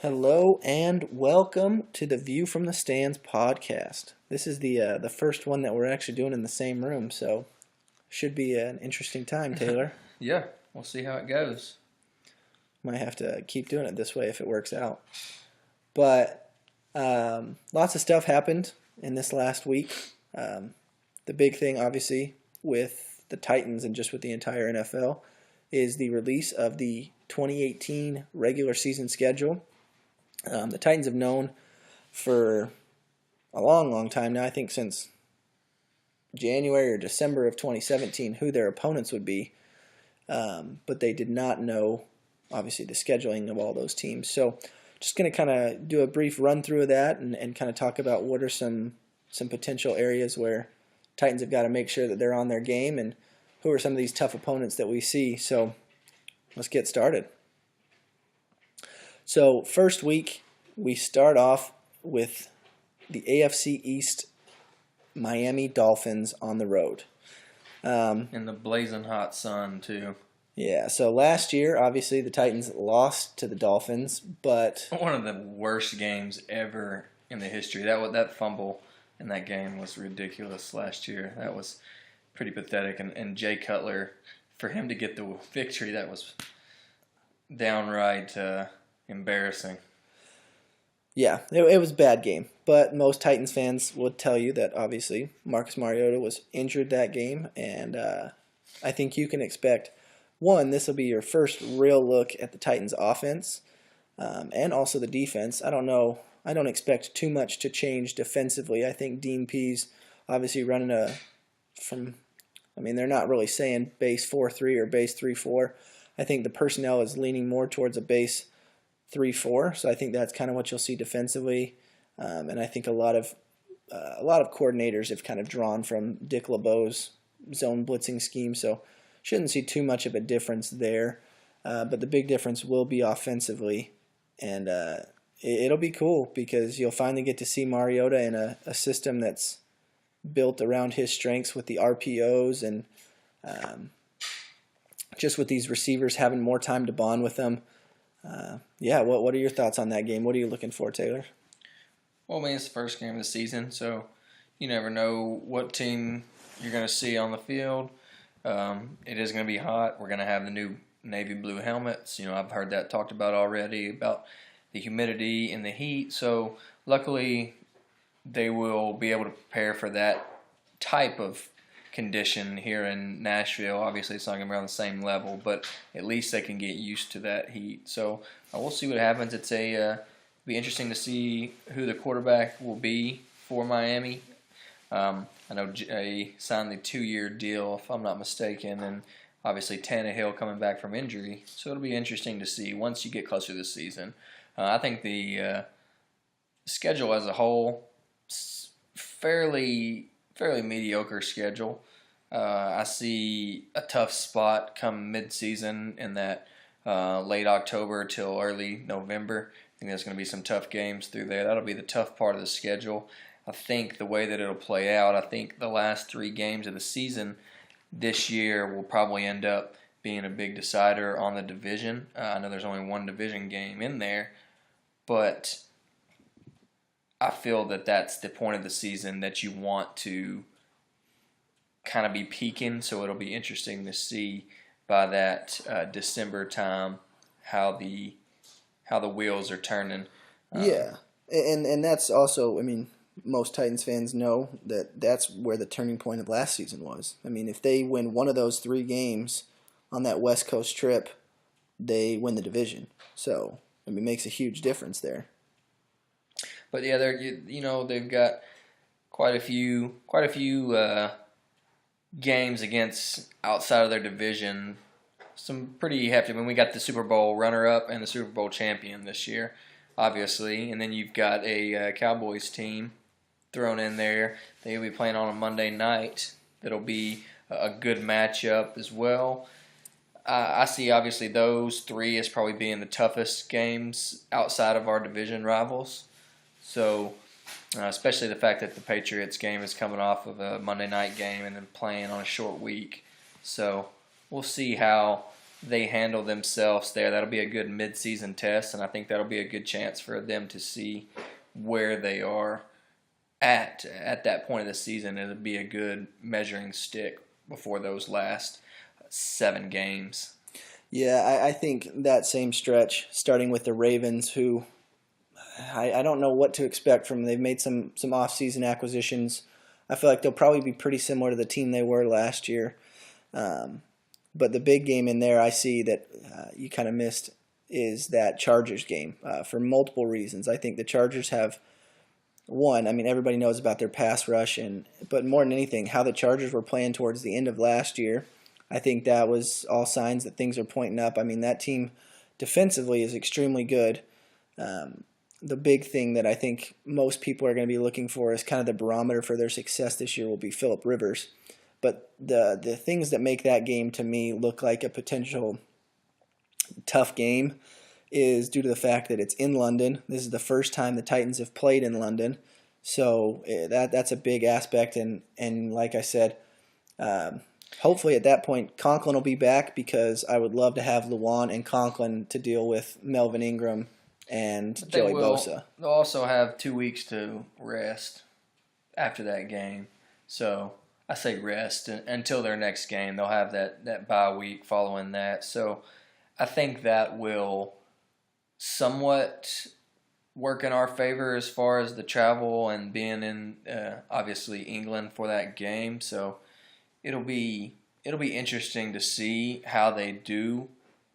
Hello and welcome to the View from the Stands podcast. This is the first one that we're actually doing in the same room, so should be an interesting time, Taylor. Yeah, we'll see how it goes. Might have to keep doing it this way if it works out. But lots of stuff happened in this last week. The big thing, obviously, with the Titans and just with the entire NFL is the release of the 2018 regular season schedule. The Titans have known for a long time now, I think since January or December of 2017, who their opponents would be. But they did not know, obviously, the scheduling of all those teams. So just going to kind of do a brief run through of that and kind of talk about what are some potential areas where Titans have got to make sure that they're on their game and who are some of these tough opponents that we see. So let's get started. So first week, we start off with the AFC East Miami Dolphins on the road. In the blazing hot sun, too. Yeah, so last year, obviously, the Titans lost to the Dolphins, but One of the worst games ever in the history. That fumble in that game was ridiculous last year. That was pretty pathetic. And Jay Cutler, for him to get the victory, that was downright embarrassing. yeah, it was a bad game. But most Titans fans would tell you that, obviously, Marcus Mariota was injured that game, and I think you can expect, one, this will be your first real look at the Titans' offense and also the defense. I don't know. I don't expect too much to change defensively. I think Dean Pease obviously running they're not really saying base 4-3 or base 3-4. I think the personnel is leaning more towards a base 3-4, so I think that's kind of what you'll see defensively. And I think a lot of coordinators have kind of drawn from Dick LeBeau's zone blitzing scheme, so shouldn't see too much of a difference there. But the big difference will be offensively, and it'll be cool because you'll finally get to see Mariota in a system that's built around his strengths with the RPOs and just with these receivers having more time to bond with them. What are your thoughts on that game? What are you looking for, Taylor? Well, I mean, it's the first game of the season, so you never know what team you're going to see on the field. It is going to be hot. We're going to have the new navy blue helmets. I've heard that talked about already, about the humidity and the heat. So luckily, they will be able to prepare for that type of condition here in Nashville. Obviously, it's not going to be on the same level, but at least they can get used to that heat. So we'll see what happens. It's be interesting to see who the quarterback will be for Miami. I know Jay signed the 2-year deal, if I'm not mistaken, and obviously Tannehill coming back from injury. So it'll be interesting to see once you get closer this season. I think the schedule as a whole, fairly mediocre schedule. I see a tough spot come mid-season in that late October till early November. I think there's going to be some tough games through there. That'll be the tough part of the schedule. I think the way that it'll play out, I think the last 3 games of the season this year will probably end up being a big decider on the division. I know there's only one division game in there, but I feel that that's the point of the season that you want to kind of be peaking, so it'll be interesting to see by that December time how the wheels are turning. Yeah, and that's also, most Titans fans know that that's where the turning point of last season was. If they win one of those 3 games on that West Coast trip, they win the division. So, it makes a huge difference there. But yeah, they've got quite a few games against outside of their division. Some pretty hefty. We got the Super Bowl runner-up and the Super Bowl champion this year, obviously, and then you've got a Cowboys team thrown in there. They'll be playing on a Monday night. That'll be a good matchup as well. I see obviously those 3 as probably being the toughest games outside of our division rivals. So, especially the fact that the Patriots game is coming off of a Monday night game and then playing on a short week. So, we'll see how they handle themselves there. That'll be a good midseason test, and I think that'll be a good chance for them to see where they are at that point of the season. It'll be a good measuring stick before those last 7 games. Yeah, I think that same stretch, starting with the Ravens, who I don't know what to expect from them. They've made some off-season acquisitions. I feel like they'll probably be pretty similar to the team they were last year. But the big game in there I see that you kind of missed is that Chargers game for multiple reasons. I think the Chargers have one. I mean, everybody knows about their pass rush, but more than anything, how the Chargers were playing towards the end of last year. I think that was all signs that things are pointing up. I mean, that team defensively is extremely good. The big thing that I think most people are going to be looking for is kind of the barometer for their success this year will be Phillip Rivers. But the things that make that game to me look like a potential tough game is due to the fact that it's in London. This is the first time the Titans have played in London. So that's a big aspect. And like I said, hopefully at that point Conklin will be back because I would love to have Lewan and Conklin to deal with Melvin Ingram and Joey Bosa. They'll also have 2 weeks to rest after that game. So I say rest until their next game. They'll have that bye week following that. So I think that will somewhat work in our favor as far as the travel and being in obviously England for that game. So it'll be interesting to see how they do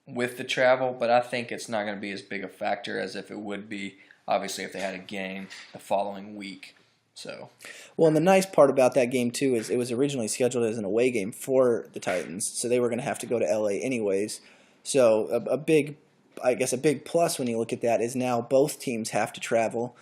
with the travel, but I think it's not going to be as big a factor as if it would be obviously if they had a game the following week. So, well, and the nice part about that game too is it was originally scheduled as an away game for the Titans, so they were going to have to go to LA anyways. So a big plus when you look at that is now both teams have to travel,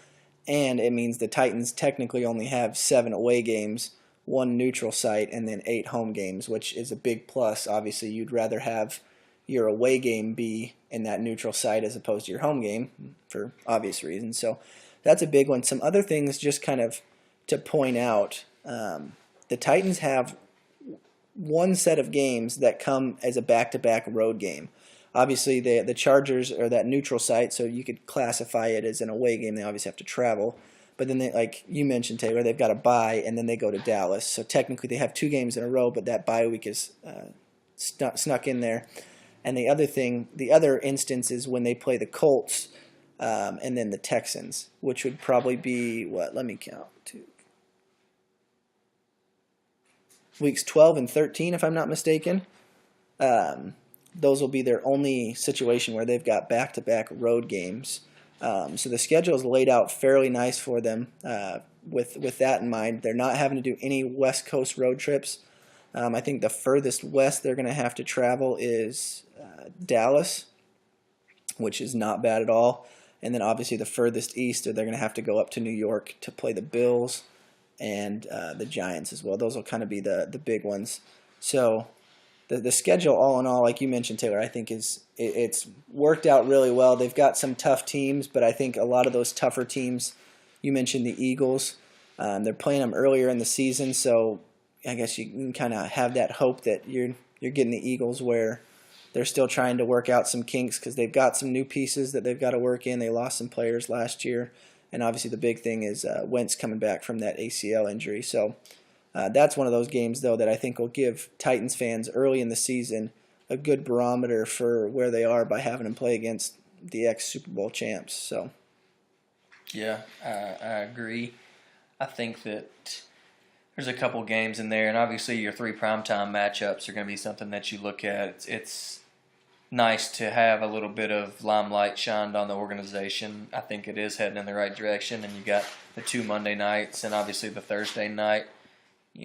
and it means the Titans technically only have 7 away games, 1 neutral site, and then 8 home games, which is a big plus. Obviously, you'd rather have your away game be in that neutral site as opposed to your home game for obvious reasons. So that's a big one. Some other things just kind of to point out, the Titans have one set of games that come as a back-to-back road game. Obviously, the Chargers are that neutral site, so you could classify it as an away game. They obviously have to travel. But then, like you mentioned, Taylor, they've got a bye, and then they go to Dallas. So technically they have 2 games in a row, but that bye week is snuck in there. And the other instance is when they play the Colts and then the Texans, which would probably be, let me count, weeks 12 and 13, if I'm not mistaken. Those will be their only situation where they've got back-to-back road games. So the schedule is laid out fairly nice for them with that in mind. They're not having to do any West Coast road trips. I think the furthest west they're going to have to travel is Dallas, which is not bad at all. And then obviously the furthest east, they're going to have to go up to New York to play the Bills and the Giants as well. Those will kind of be the big ones. So the schedule, all in all, like you mentioned, Taylor, I think it's worked out really well. They've got some tough teams, but I think a lot of those tougher teams, you mentioned the Eagles, they're playing them earlier in the season, so I guess you can kind of have that hope that you're getting the Eagles where they're still trying to work out some kinks because they've got some new pieces that they've got to work in. They lost some players last year, and obviously the big thing is Wentz coming back from that ACL injury. So that's one of those games, though, that I think will give Titans fans early in the season a good barometer for where they are by having them play against the ex-Super Bowl champs. So, yeah, I agree. I think that there's a couple games in there, and obviously your 3 primetime matchups are going to be something that you look at. It's nice to have a little bit of limelight shined on the organization. I think it is heading in the right direction, and you got the 2 Monday nights and obviously the Thursday night.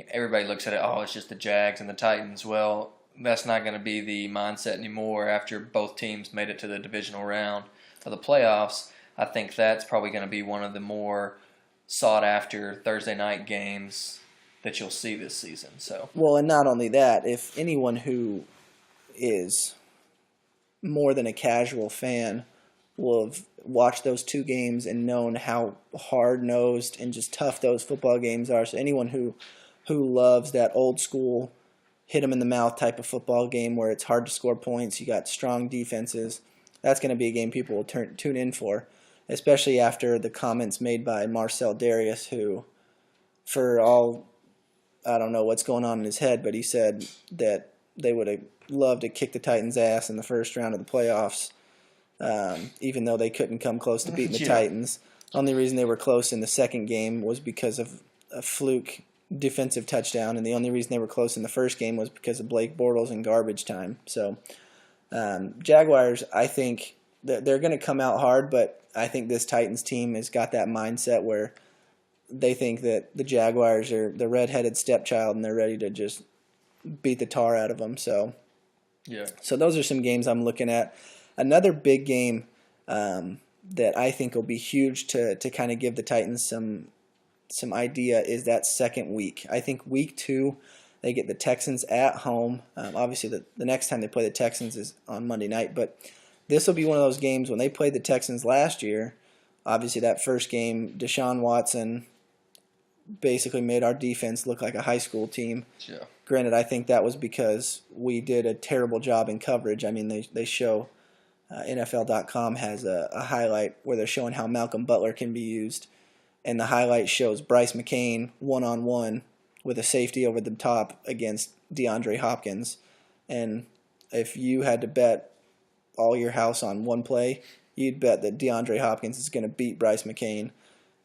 Everybody looks at it, it's just the Jags and the Titans. Well, that's not going to be the mindset anymore after both teams made it to the divisional round of the playoffs. I think that's probably going to be one of the more sought-after Thursday night games that you'll see this season. So, well, and not only that, if anyone who is more than a casual fan will have watched those 2 games and known how hard-nosed and just tough those football games are. So anyone who loves that old school hit them in the mouth type of football game where it's hard to score points. You got strong defenses. That's going to be a game people will tune in for, especially after the comments made by Marcel Darius, who, for all, I don't know what's going on in his head, but he said that they would have loved to kick the Titans' ass in the first round of the playoffs, even though they couldn't come close to beating the Titans. Only reason they were close in the second game was because of a fluke defensive touchdown, and the only reason they were close in the first game was because of Blake Bortles and garbage time. So Jaguars, I think they're going to come out hard, but I think this Titans team has got that mindset where they think that the Jaguars are the redheaded stepchild and they're ready to just beat the tar out of them. So those are some games I'm looking at. Another big game that I think will be huge to kind of give the Titans some idea is that second week. I think week 2, they get the Texans at home. Obviously, the next time they play the Texans is on Monday night, but this will be one of those games when they played the Texans last year. Obviously, that first game, Deshaun Watson basically made our defense look like a high school team. Yeah. Granted, I think that was because we did a terrible job in coverage. I mean, they show NFL.com has a highlight where they're showing how Malcolm Butler can be used, and the highlight shows Bryce McCain one-on-one with a safety over the top against DeAndre Hopkins. And if you had to bet all your house on one play, you'd bet that DeAndre Hopkins is going to beat Bryce McCain,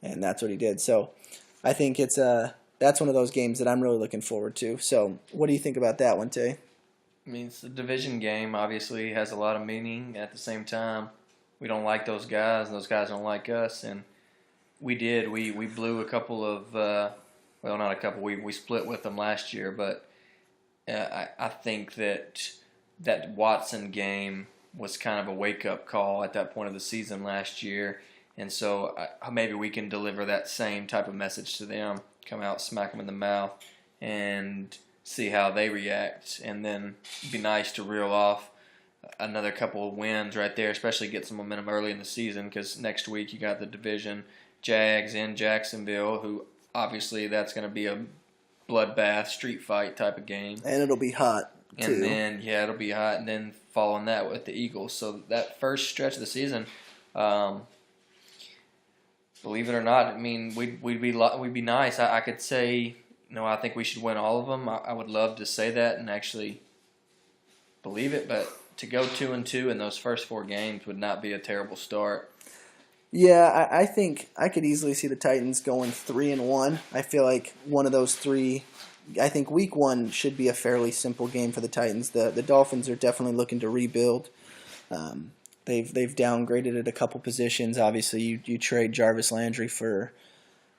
and that's what he did. So I think that's one of those games that I'm really looking forward to. So what do you think about that one, Tay? I mean, it's a division game. Obviously, has a lot of meaning. At the same time, we don't like those guys, and those guys don't like us. And we did. We blew a couple of well, not a couple. We split with them last year, but I think that Watson game was kind of a wake-up call at that point of the season last year. And so maybe we can deliver that same type of message to them, come out, smack them in the mouth, and see how they react. And then it'd be nice to reel off another couple of wins right there, especially get some momentum early in the season, because next week you got the division Jags in Jacksonville, who obviously that's going to be a bloodbath, street fight type of game. And it'll be hot, too. And then, it'll be hot, and then following that with the Eagles. So that first stretch of the season, believe it or not, I mean, we'd be nice. I could say, I think we should win all of them. I would love to say that and actually believe it, but to go 2-2 in those first 4 games would not be a terrible start. Yeah, I think I could easily see the Titans going 3-1. I feel like one of those 3. I think week 1 should be a fairly simple game for the Titans. The Dolphins are definitely looking to rebuild. They've downgraded at a couple positions. Obviously, you trade Jarvis Landry for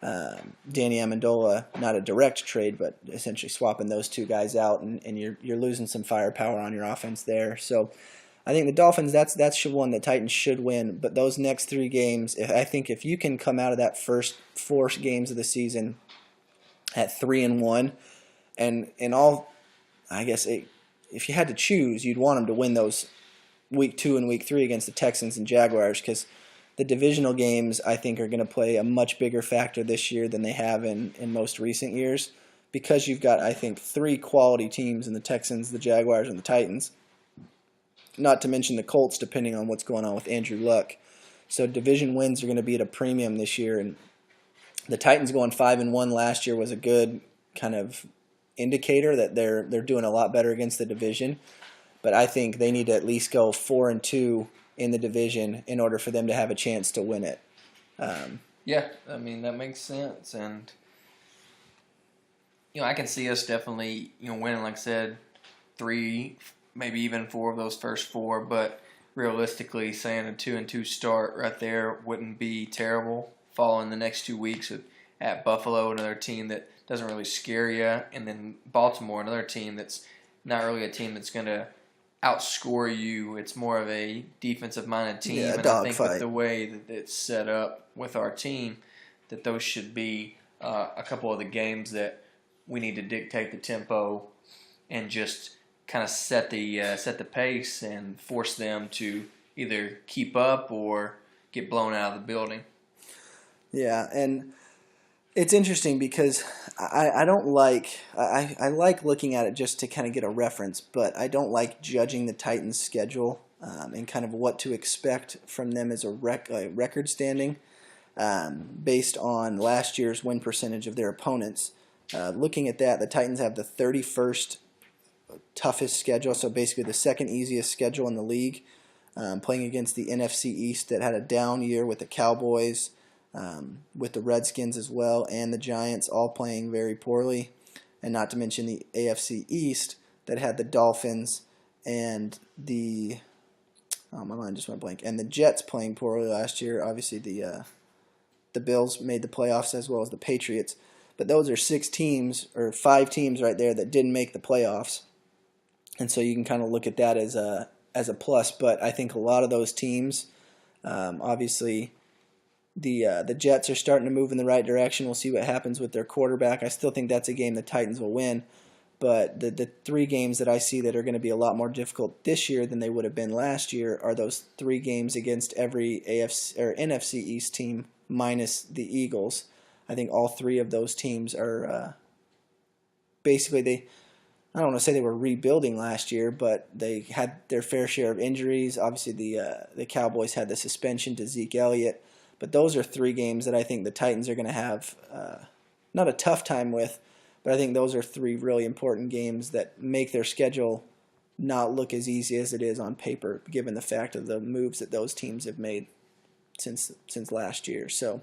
Danny Amendola, not a direct trade, but essentially swapping those 2 guys out, and you're losing some firepower on your offense there. So I think the Dolphins, that's one that Titans should win. But those next 3 games, I think if you can come out of that first 4 games of the season at 3-1, and in all, I guess if you had to choose, you'd want them to win those week 2 and week 3 against the Texans and Jaguars, because the divisional games, I think, are going to play a much bigger factor this year than they have in most recent years, because you've got, I think, 3 quality teams in the Texans, the Jaguars, and the Titans, not to mention the Colts, depending on what's going on with Andrew Luck. So division wins are going to be at a premium this year, and the Titans going 5-1 last year was a good kind of indicator that they're doing a lot better against the division. But I think they need to at least go 4-2 in the division in order for them to have a chance to win it. Yeah, I mean, that makes sense. And, I can see us definitely, winning, like I said, 3, maybe even 4 of those first 4. But realistically, saying a 2-2 start right there wouldn't be terrible. Following the next 2 weeks at Buffalo, another team that doesn't really scare you. And then Baltimore, another team that's not really a team that's going to outscore you. It's more of a defensive-minded team. Yeah, and I think with the way that it's set up with our team, that those should be a couple of the games that we need to dictate the tempo and just kind of set the pace and force them to either keep up or get blown out of the building. Yeah, and It's interesting because I don't like I like looking at it just to kind of get a reference, but I don't like judging the Titans' schedule and kind of what to expect from them as a record standing based on last year's win percentage of their opponents. Looking at that, the Titans have the 31st toughest schedule, so basically the second easiest schedule in the league, playing against the NFC East that had a down year with the Cowboys, with the Redskins as well, and the Giants all playing very poorly, and not to mention the AFC East that had the Dolphins and my mind just went blank, and the Jets playing poorly last year. Obviously the Bills made the playoffs as well as the Patriots, but those are 6 teams or 5 teams right there that didn't make the playoffs, and so you can kind of look at that as a plus. But I think a lot of those teams, obviously, the Jets are starting to move in the right direction. We'll see what happens with their quarterback. I still think that's a game the Titans will win, but the 3 games that I see that are going to be a lot more difficult this year than they would have been last year are those 3 games against every AFC or NFC East team minus the Eagles. I think all 3 of those teams are basically I don't want to say they were rebuilding last year, but they had their fair share of injuries. Obviously, the Cowboys had the suspension to Zeke Elliott, but those are 3 games that I think the Titans are going to have not a tough time with, but I think those are 3 really important games that make their schedule not look as easy as it is on paper, given the fact of the moves that those teams have made since last year. So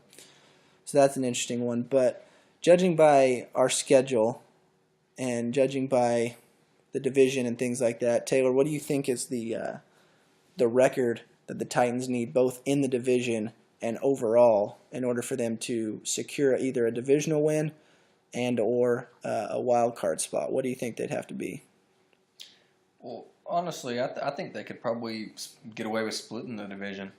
that's an interesting one. But judging by our schedule and judging by the division and things like that, Taylor, what do you think is the record that the Titans need both in the division and overall in order for them to secure either a divisional win and or a wild card spot? What do you think they'd have to be? Well, honestly, I think they could probably get away with splitting the division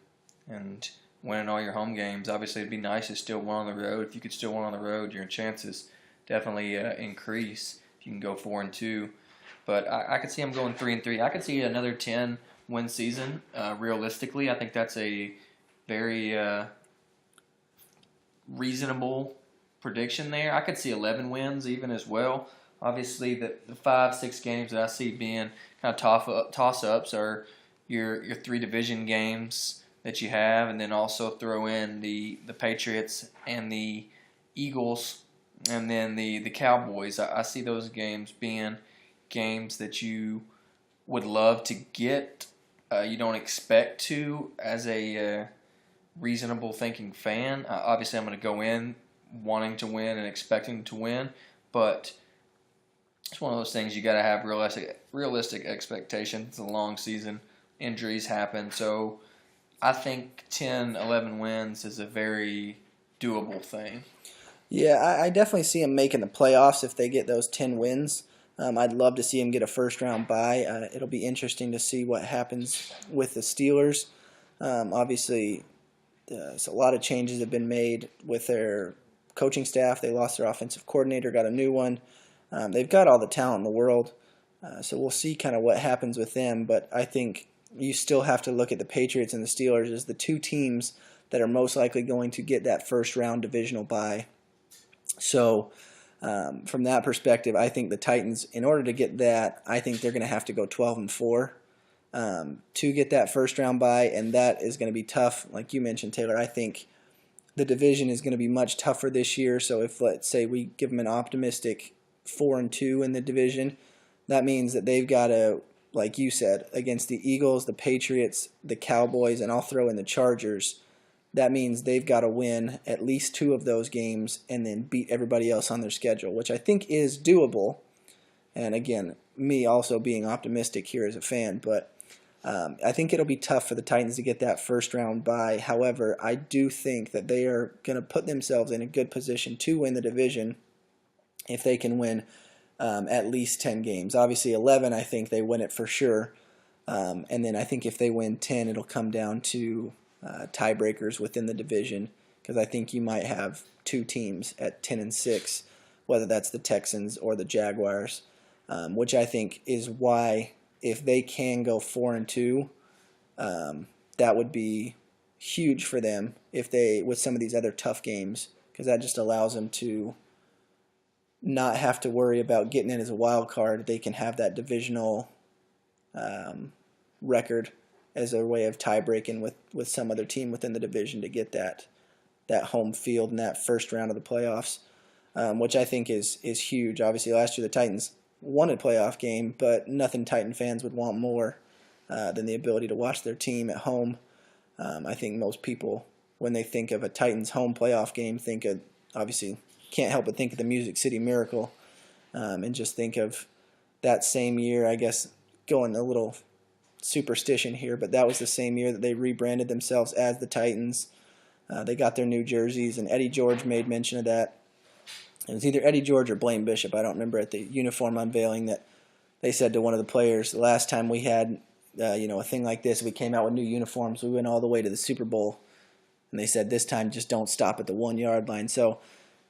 and winning all your home games. Obviously, it'd be nice to still win on the road. If you could still win on the road, your chances definitely increase if you can go 4-2. But I could see them going 3-3. I could see another 10-win season. Realistically, I think that's a very reasonable prediction there. I could see 11 wins even as well. Obviously, the 5-6 games that I see being kind of toss-ups are your 3 division games that you have, and then also throw in the Patriots and the Eagles, and then the Cowboys. I see those games being games that you would love to get. You don't expect to as a reasonable thinking fan. Obviously, I'm going to go in wanting to win and expecting to win, but it's one of those things you got to have realistic expectations. It's a long season. Injuries happen, so I think 10, 11 wins is a very doable thing. Yeah, I definitely see them making the playoffs if they get those 10 wins. I'd love to see them get a first-round bye. It'll be interesting to see what happens with the Steelers. Obviously, a lot of changes have been made with their coaching staff. They lost their offensive coordinator, got a new one. They've got all the talent in the world, so we'll see kind of what happens with them. But I think you still have to look at the Patriots and the Steelers as the 2 teams that are most likely going to get that first-round divisional bye. So from that perspective, I think the Titans, in order to get that, I think they're going to have to go 12-4 to get that first-round bye, and that is going to be tough. Like you mentioned, Taylor, I think the division is going to be much tougher this year. So if, let's say, we give them an optimistic 4-2 in the division, that means that they've got to, like you said, against the Eagles, the Patriots, the Cowboys, and I'll throw in the Chargers, that means they've got to win at least 2 of those games and then beat everybody else on their schedule, which I think is doable. And again, me also being optimistic here as a fan, but I think it'll be tough for the Titans to get that first round bye. However, I do think that they are going to put themselves in a good position to win the division if they can win at least 10 games. Obviously, 11, I think they win it for sure. And then I think if they win 10, it'll come down to tiebreakers within the division, because I think you might have 2 teams at 10-6, whether that's the Texans or the Jaguars, which I think is why if they can go 4-2, that would be huge for them if they, with some of these other tough games, because that just allows them to not have to worry about getting in as a wild card. They can have that divisional record as a way of tie breaking with some other team within the division to get that home field in that first round of the playoffs, which I think is huge. Obviously, last year the Titans won a playoff game, but nothing Titan fans would want more than the ability to watch their team at home. I think most people, when they think of a Titans home playoff game, think of, obviously, can't help but think of the Music City Miracle, and just think of that same year, I guess, going a little superstition here, but that was the same year that they rebranded themselves as the Titans. They got their new jerseys, and Eddie George made mention of that. It was either Eddie George or Blaine Bishop, I don't remember, at the uniform unveiling, that they said to one of the players, the last time we had a thing like this, we came out with new uniforms, we went all the way to the Super Bowl, and they said this time just don't stop at the 1 yard line. So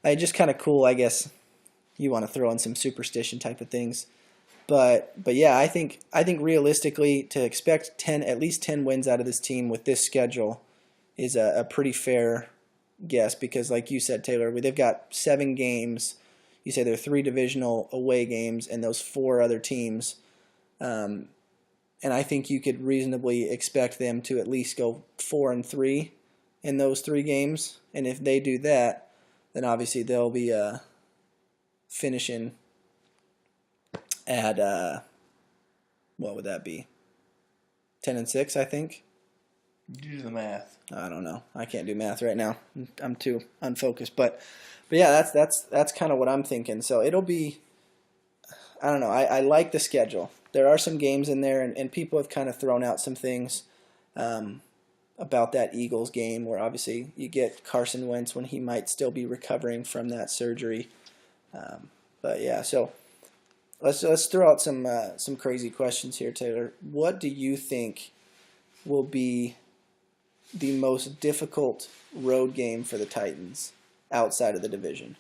just kind of cool, I guess. You want to throw in some superstition type of things, but yeah, I think realistically to expect at least 10 wins out of this team with this schedule is a pretty fair guess, because like you said, Taylor, they've got 7 games. You say there are 3 divisional away games and those 4 other teams, and I think you could reasonably expect them to at least go 4-3 in those 3 games, and if they do that, then obviously they'll be finishing at what would that be? 10-6, I think. Do the math. I don't know. I can't do math right now. I'm too unfocused. But yeah, that's kind of what I'm thinking. So it'll be, I don't know. I like the schedule. There are some games in there, and people have kind of thrown out some things about that Eagles game, where obviously you get Carson Wentz when he might still be recovering from that surgery. But yeah, so let's throw out some crazy questions here, Taylor. What do you think will be the most difficult road game for the Titans outside of the division?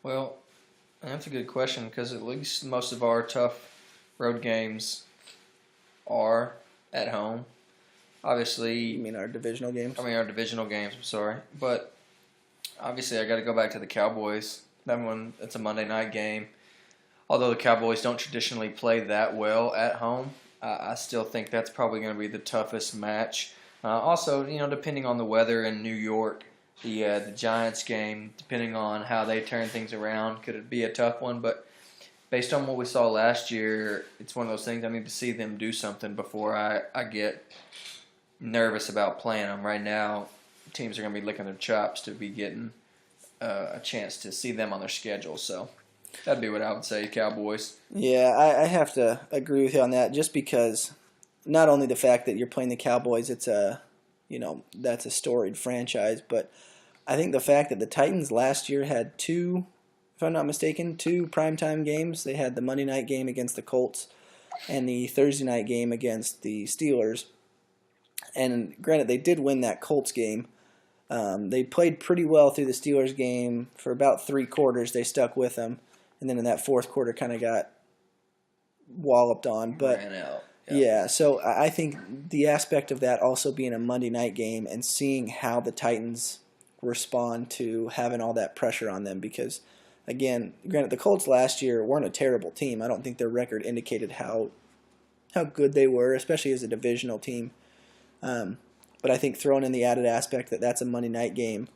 Well, that's a good question, because at least most of our tough road games are at home. Obviously, You mean our divisional games? our divisional games, I'm sorry. But obviously, I got to go back to the Cowboys. That one, it's a Monday night game. Although the Cowboys don't traditionally play that well at home, I still think that's probably going to be the toughest match. Also, depending on the weather in New York, the Giants game, depending on how they turn things around, could it be a tough one? But based on what we saw last year, it's one of those things I need to see them do something before I get nervous about playing them. Right now, teams are going to be licking their chops to be getting a chance to see them on their schedule. So that'd be what I would say, Cowboys. Yeah, I have to agree with you on that, just because not only the fact that you're playing the Cowboys, it's that's a storied franchise, but I think the fact that the Titans last year had 2, if I'm not mistaken, 2 primetime games. They had the Monday night game against the Colts and the Thursday night game against the Steelers. And granted, they did win that Colts game. They played pretty well through the Steelers game for about 3 quarters. They stuck with them, and then in that 4th quarter kind of got walloped on. But Ran out. yeah, so I think the aspect of that also being a Monday night game and seeing how the Titans respond to having all that pressure on them, because again, granted, the Colts last year weren't a terrible team. I don't think their record indicated how good they were, especially as a divisional team. But I think throwing in the added aspect that that's a Monday night game,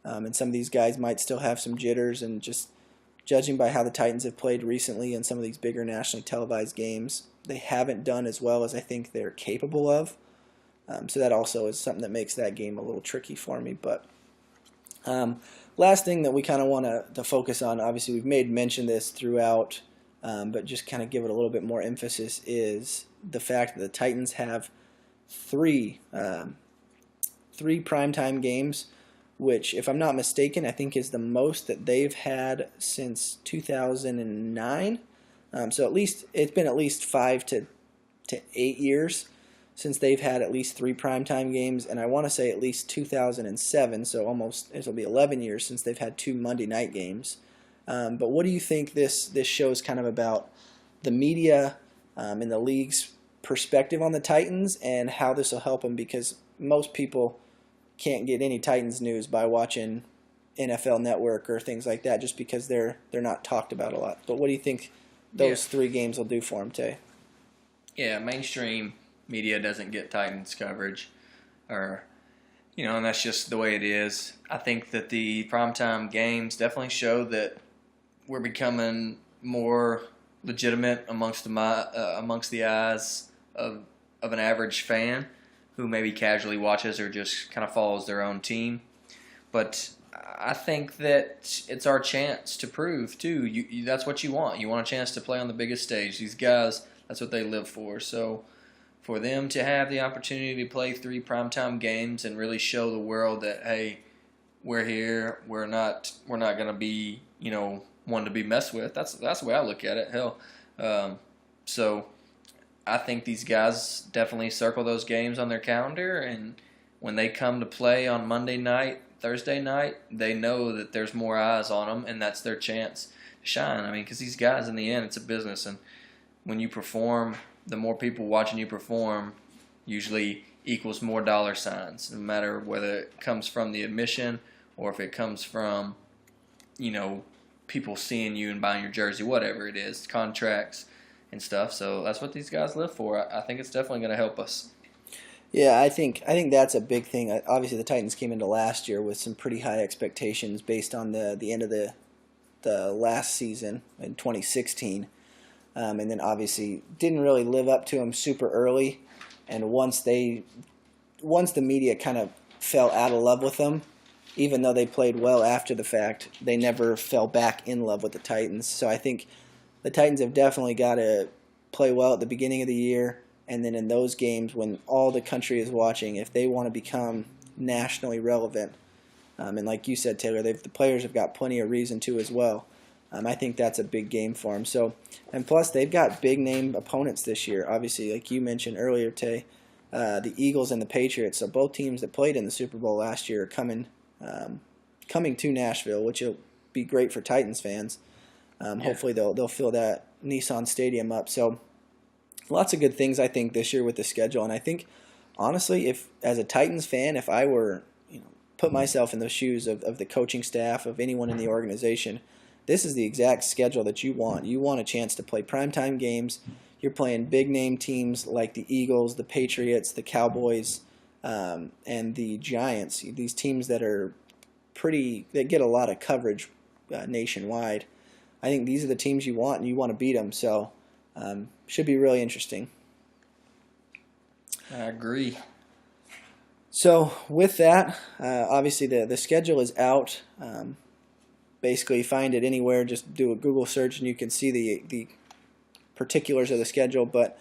and some of these guys might still have some jitters, and just judging by how the Titans have played recently in some of these bigger nationally televised games, they haven't done as well as I think they're capable of. So that also is something that makes that game a little tricky for me. But last thing that we kind of want to focus on, obviously we've made mention this throughout, but just kind of give it a little bit more emphasis, is the fact that the Titans have 3 primetime games, which, if I'm not mistaken, I think is the most that they've had since 2009. So at least it's been at least 5 to 8 years since they've had at least 3 primetime games, and I want to say at least 2007, so almost it'll be 11 years since they've had 2 Monday night games. But what do you think this shows kind of about the media and the league's perspective on the Titans, and how this will help them? Because most people can't get any Titans news by watching NFL Network or things like that, just because they're not talked about a lot. But what do you think those 3 games will do for them, Tay? Yeah, mainstream media doesn't get Titans coverage, or and that's just the way it is. I think that the primetime games definitely show that we're becoming more legitimate amongst the eyes of an average fan who maybe casually watches or just kind of follows their own team. But I think that it's our chance to prove too. That's what you want. You want a chance to play on the biggest stage. These guys, that's what they live for. So for them to have the opportunity to play 3 primetime games and really show the world that, hey, we're here, we're not going to be one to be messed with. That's the way I look at it. Hell, so I think these guys definitely circle those games on their calendar, and when they come to play on Monday night, Thursday night, they know that there's more eyes on them, and that's their chance to shine. I mean, because these guys, in the end, it's a business, and when you perform, the more people watching you perform usually equals more dollar signs, no matter whether it comes from the admission or if it comes from, people seeing you and buying your jersey, whatever it is, contracts and stuff. So that's what these guys live for. I think it's definitely going to help us. Yeah, I think that's a big thing. Obviously, the Titans came into last year with some pretty high expectations based on the end of the last season in 2016, and then obviously didn't really live up to them super early. And once the media kind of fell out of love with them, even though they played well after the fact, they never fell back in love with the Titans. So I think the Titans have definitely got to play well at the beginning of the year, and then in those games when all the country is watching, if they want to become nationally relevant, and like you said, Taylor, the players have got plenty of reason to as well. I think that's a big game for them. So, and plus they've got big name opponents this year. Obviously, like you mentioned earlier, Tay, the Eagles and the Patriots. So both teams that played in the Super Bowl last year are coming to Nashville, which will be great for Titans fans. Hopefully they'll fill that Nissan Stadium up. So lots of good things I think this year with the schedule. And I think honestly, if as a Titans fan, if I were put myself in the shoes of the coaching staff, of anyone in the organization, this is the exact schedule that you want. You want a chance to play primetime games. You're playing big name teams like the Eagles, the Patriots, the Cowboys, and the Giants. These teams that are that get a lot of coverage nationwide. I think these are the teams you want, and you want to beat them. So should be really interesting. I agree. So with that, obviously the schedule is out. Basically, find it anywhere. Just do a Google search, and you can see the particulars of the schedule. But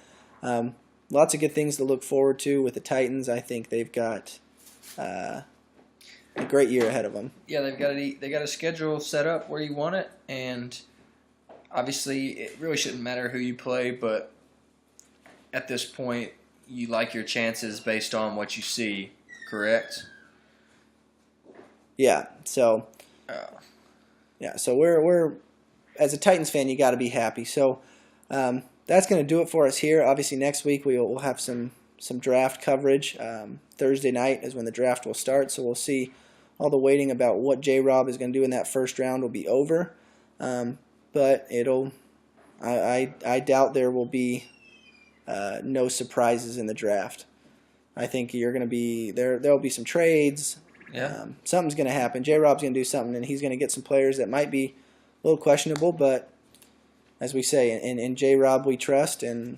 lots of good things to look forward to with the Titans. I think they've got a great year ahead of them. Yeah, they got a schedule set up where you want it, and obviously it really shouldn't matter who you play, but at this point you like your chances based on what you see, correct? Yeah. So so we're as a Titans fan, you got to be happy. So that's going to do it for us here. Obviously next week we'll have some draft coverage. Thursday night is when the draft will start, so we'll see. All the waiting about what J-Rob is going to do in that first round will be over, but I doubt there will be no surprises in the draft. I think you're going to be there. There'll be some trades. Yeah. Something's going to happen. J-Rob's going to do something, and he's going to get some players that might be a little questionable, but as we say, in J-Rob we trust. And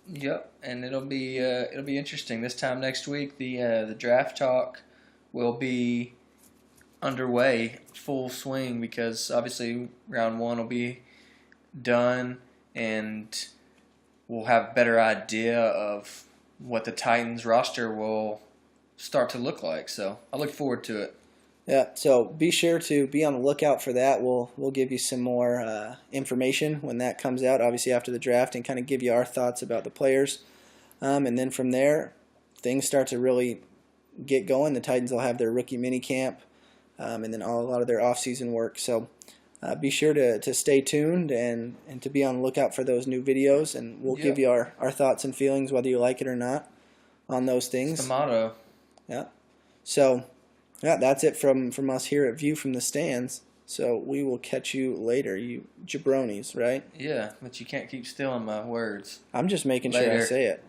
yep, and it'll be interesting this time next week. The draft talk will be underway, full swing, because obviously round 1 will be done, and we'll have a better idea of what the Titans roster will start to look like. So I look forward to it. Yeah, so be sure to be on the lookout for that. We'll give you some more information when that comes out, obviously after the draft, and kind of give you our thoughts about the players. And then from there, things start to really get going. The Titans will have their rookie mini camp, and then a lot of their off-season work. So be sure to stay tuned and to be on the lookout for those new videos, and we'll give you our thoughts and feelings, whether you like it or not, on those things. It's the motto. Yeah. So Yeah, that's it from us here at View from the Stands. So we will catch you later, you jabronis, right? Yeah, but you can't keep stealing my words. I'm just making sure I Later. say it.